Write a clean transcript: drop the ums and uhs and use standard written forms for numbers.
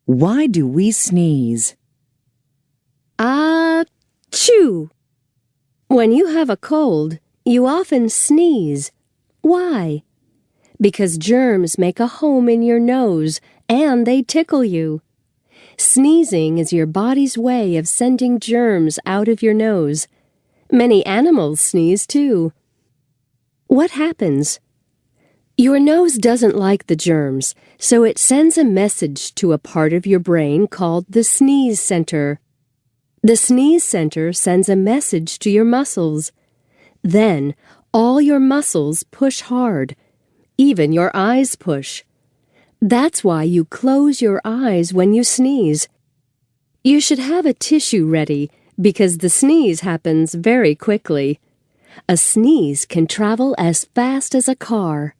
Why do we sneeze? Achoo! When you have a cold, you often sneeze. Why? Because germs make a home in your nose and they tickle you. Sneezing is your body's way of sending germs out of your nose. Many animals sneeze too. What happens? Your nose doesn't like the germs, so it sends a message to a part of your brain called the sneeze center. The sneeze center sends a message to your muscles. Then, all your muscles push hard. Even your eyes push. That's why you close your eyes when you sneeze. You should have a tissue ready because the sneeze happens very quickly. A sneeze can travel as fast as a car.